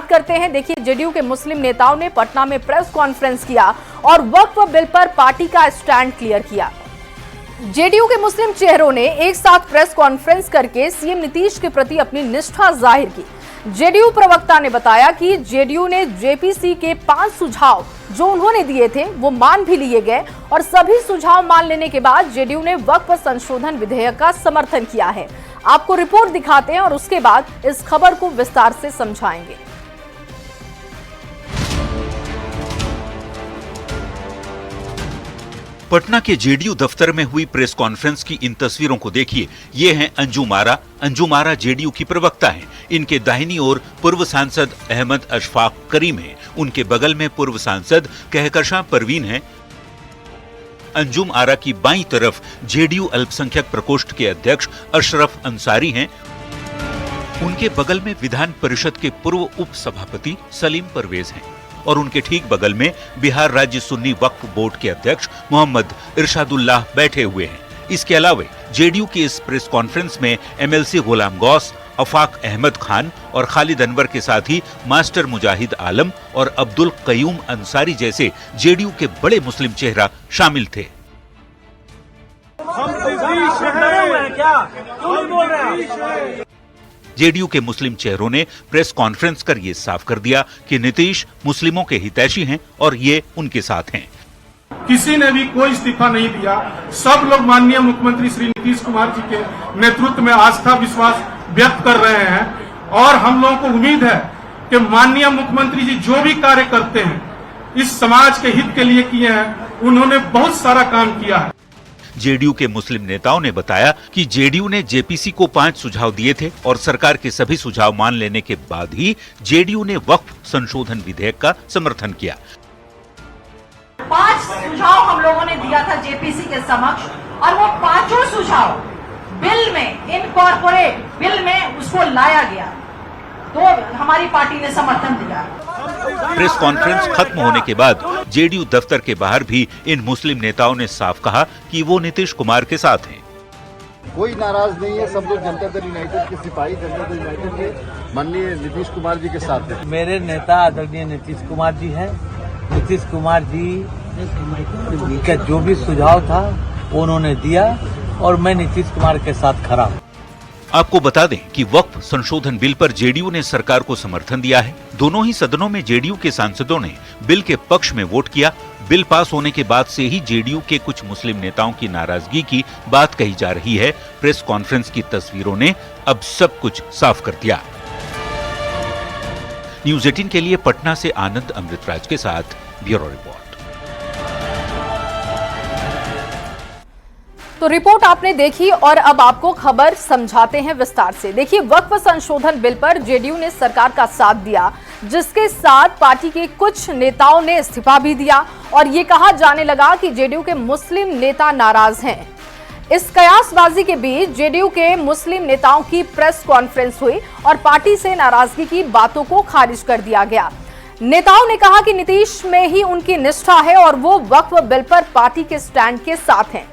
करते हैं। देखिए, जेडीयू के मुस्लिम नेताओं ने पटना में प्रेस कॉन्फ्रेंस किया और वक्फ बिल पर पार्टी का स्टैंड क्लियर किया। जेडीयू के मुस्लिम चेहरों ने एक साथ प्रेस कॉन्फ्रेंस करके सीएम नीतीश के प्रति अपनी निष्ठा जाहिर की। जेडीयू प्रवक्ता ने बताया कि जेडीयू ने जेपीसी के 5 सुझाव जो उन्होंने दिए थे वो मान भी लिए गए और सभी सुझाव मान लेने के बाद जेडीयू ने वक्फ संशोधन विधेयक का समर्थन किया है। आपको रिपोर्ट दिखाते हैं और उसके बाद इस खबर को विस्तार से समझाएंगे। पटना के जेडीयू दफ्तर में हुई प्रेस कॉन्फ्रेंस की इन तस्वीरों को देखिए। ये हैं अंजुम आरा जेडीयू की प्रवक्ता हैं। इनके दाहिनी ओर पूर्व सांसद अहमद अशफाक करीम हैं। उनके बगल में पूर्व सांसद कहकशां परवीन हैं। अंजुम आरा की बाईं तरफ जेडीयू अल्पसंख्यक प्रकोष्ठ के अध्यक्ष अशरफ अंसारी हैं। उनके बगल में विधान परिषद के पूर्व उप सभापति सलीम परवेज हैं और उनके ठीक बगल में बिहार राज्य सुन्नी वक्फ बोर्ड के अध्यक्ष मोहम्मद इरशादुल्लाह बैठे हुए हैं। इसके अलावा जेडीयू की इस प्रेस कॉन्फ्रेंस में एमएलसी गुलाम गौस, अफाक अहमद खान और खालिद अनवर के साथ ही मास्टर मुजाहिद आलम और अब्दुल कयूम अंसारी जैसे जेडीयू के बड़े मुस्लिम चेहरा शामिल थे। जेडीयू के मुस्लिम चेहरों ने प्रेस कॉन्फ्रेंस कर ये साफ कर दिया कि नीतीश मुस्लिमों के हितैषी हैं और ये उनके साथ हैं। किसी ने भी कोई इस्तीफा नहीं दिया। सब लोग माननीय मुख्यमंत्री श्री नीतीश कुमार जी के नेतृत्व में आस्था विश्वास व्यक्त कर रहे हैं और हम लोगों को उम्मीद है कि माननीय मुख्यमंत्री जी जो भी कार्य करते हैं इस समाज के हित के लिए किए हैं। उन्होंने बहुत सारा काम किया है। जेडीयू के मुस्लिम नेताओं ने बताया कि जेडीयू ने जेपीसी को 5 सुझाव दिए थे और सरकार के सभी सुझाव मान लेने के बाद ही जेडीयू ने वक्फ संशोधन विधेयक का समर्थन किया। 5 सुझाव हम लोगों ने दिया था जेपीसी के समक्ष और वो 5 सुझाव बिल में इनकॉर्पोरेट बिल में उसको लाया गया तो हमारी पार्टी ने समर्थन दिया। प्रेस कॉन्फ्रेंस खत्म होने के बाद जेडीयू दफ्तर के बाहर भी इन मुस्लिम नेताओं ने साफ कहा कि वो नीतीश कुमार के साथ हैं। कोई नाराज नहीं है। सब लोग जनता दल यूनाइटेड के सिपाही जनता दल यूनाइटेड के माननीय नीतीश कुमार जी के साथ हैं। मेरे नेता आदरणीय नीतीश कुमार जी हैं। नीतीश कुमार जी का जो भी सुझाव था वो उन्होंने दिया और मैं नीतीश कुमार के साथ खड़ा हूँ। आपको बता दें कि वक्फ संशोधन बिल पर जेडीयू ने सरकार को समर्थन दिया है। दोनों ही सदनों में जेडीयू के सांसदों ने बिल के पक्ष में वोट किया। बिल पास होने के बाद से ही जेडीयू के कुछ मुस्लिम नेताओं की नाराजगी की बात कही जा रही है। प्रेस कॉन्फ्रेंस की तस्वीरों ने अब सब कुछ साफ कर दिया। न्यूज़ 18 के लिए पटना से आनंद अमृतराज के साथ ब्यूरो रिपोर्ट। तो रिपोर्ट आपने देखी और अब आपको खबर समझाते हैं विस्तार से। देखिए, वक्फ संशोधन बिल पर जेडीयू ने सरकार का साथ दिया, जिसके साथ पार्टी के कुछ नेताओं ने इस्तीफा भी दिया और ये कहा जाने लगा कि जेडीयू के मुस्लिम नेता नाराज हैं। इस कयासबाजी के बीच जेडीयू के मुस्लिम नेताओं की प्रेस कॉन्फ्रेंस हुई और पार्टी से नाराजगी की बातों को खारिज कर दिया गया। नेताओं ने कहा कि नीतीश में ही उनकी निष्ठा है और वो वक्फ बिल पर पार्टी के स्टैंड के साथ हैं।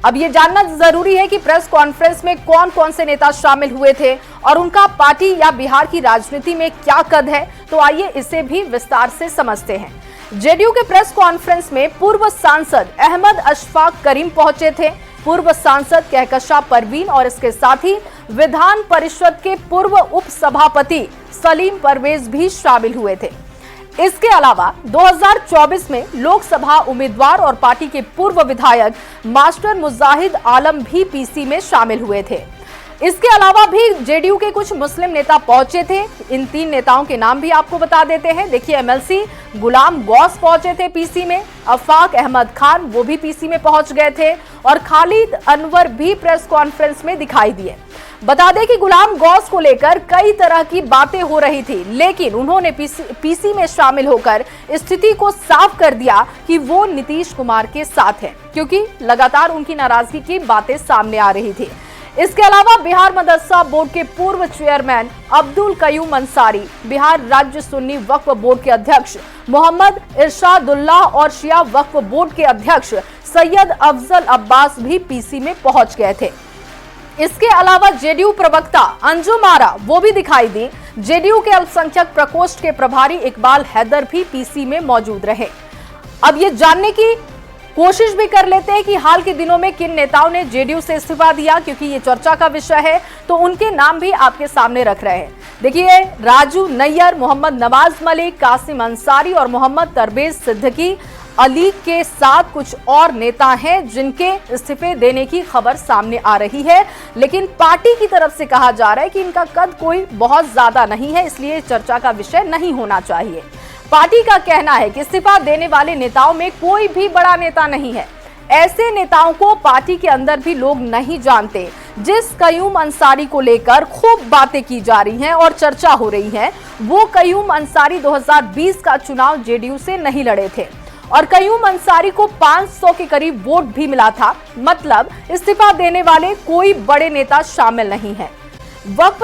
अब ये जानना जरूरी है कि प्रेस कॉन्फ्रेंस में कौन कौन से नेता शामिल हुए थे और उनका पार्टी या बिहार की राजनीति में क्या कद है। तो आइए इसे भी विस्तार से समझते हैं। जेडीयू के प्रेस कॉन्फ्रेंस में पूर्व सांसद अहमद अशफाक करीम पहुंचे थे। पूर्व सांसद कहकशां परवीन और इसके साथ ही विधान परिषद के पूर्व उप सभापति सलीम परवेज भी शामिल हुए थे। इसके अलावा 2024 में लोकसभा उम्मीदवार और पार्टी के पूर्व विधायक मास्टर मुजाहिद आलम भी पीसी में शामिल हुए थे। इसके अलावा भी जेडीयू के कुछ मुस्लिम नेता पहुंचे थे। इन 3 नेताओं के नाम भी आपको बता देते हैं। देखिए, एमएलसी गुलाम गौस पहुंचे थे पीसी में, अफाक अहमद खान वो भी पीसी में पहुंच गए थे और खालिद अनवर भी प्रेस कॉन्फ्रेंस में दिखाई दिए। बता दें कि गुलाम गौस को लेकर कई तरह की बातें हो रही थी, लेकिन उन्होंने पीसी में शामिल होकर स्थिति को साफ कर दिया कि वो नीतीश कुमार के साथ हैं, क्योंकि लगातार उनकी नाराजगी की बातें सामने आ रही थी। इसके अलावा बिहार मदरसा बोर्ड के पूर्व चेयरमैन अब्दुल कयूम अंसारी, बिहार राज्य सुन्नी वक्फ बोर्ड के अध्यक्ष मोहम्मद इरशादुल्लाह और शिया वक्फ बोर्ड के अध्यक्ष सैयद अफजल अब्बास भी पीसी में पहुंच गए थे। इसके अलावा जेडीयू प्रवक्ता अंजुम आरा वो भी दिखाई दी, जेडीयू के अल्पसंख्यक प्रकोष्ठ के प्रभारी इकबाल हैदर भी पीसी में मौजूद रहे। अब ये जानने की कोशिश भी कर लेते हैं कि हाल के दिनों में किन नेताओं ने जेडीयू से इस्तीफा दिया, क्योंकि ये चर्चा का विषय है, तो उनके नाम भी आपके सामने रख रहे हैं। देखिए, राजू नैयर, मोहम्मद नवाज मलिक, कासिम अंसारी और मोहम्मद तरबेज सिद्दीकी अली के साथ कुछ और नेता हैं जिनके इस्तीफे देने की खबर सामने आ रही है, लेकिन पार्टी की तरफ से कहा जा रहा है कि इनका कद कोई बहुत ज्यादा नहीं है, इसलिए चर्चा का विषय नहीं होना चाहिए। पार्टी का कहना है कि इस्तीफा देने वाले नेताओं में कोई भी बड़ा नेता नहीं है। ऐसे नेताओं को पार्टी के अंदर भी लोग नहीं जानते। जिस कयूम अंसारी को लेकर खूब बातें की जा रही हैं और चर्चा हो रही है, वो कयूम अंसारी 2020 का चुनाव जेडीयू से नहीं लड़े थे और कयूम अंसारी को 500 के करीब वोट भी मिला था। मतलब इस्तीफा देने वाले कोई बड़े नेता शामिल नहीं है। वक्फ